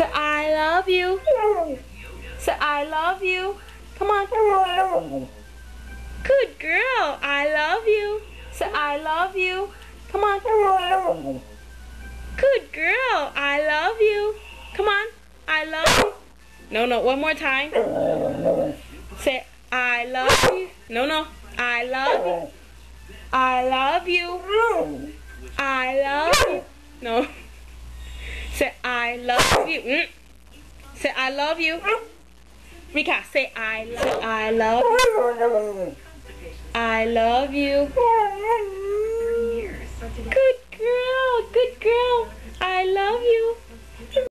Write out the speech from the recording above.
Say I love you. Say I love you. Come on. Good girl. I love you. Say I love you. Come on. Good girl. I love you. Come on. I love you. No, one more time. Say I love you. No. I love you. I love you. I love you. No. Say I love you. Say I love you. Rika, say I love you. I love you. Good girl. I love you.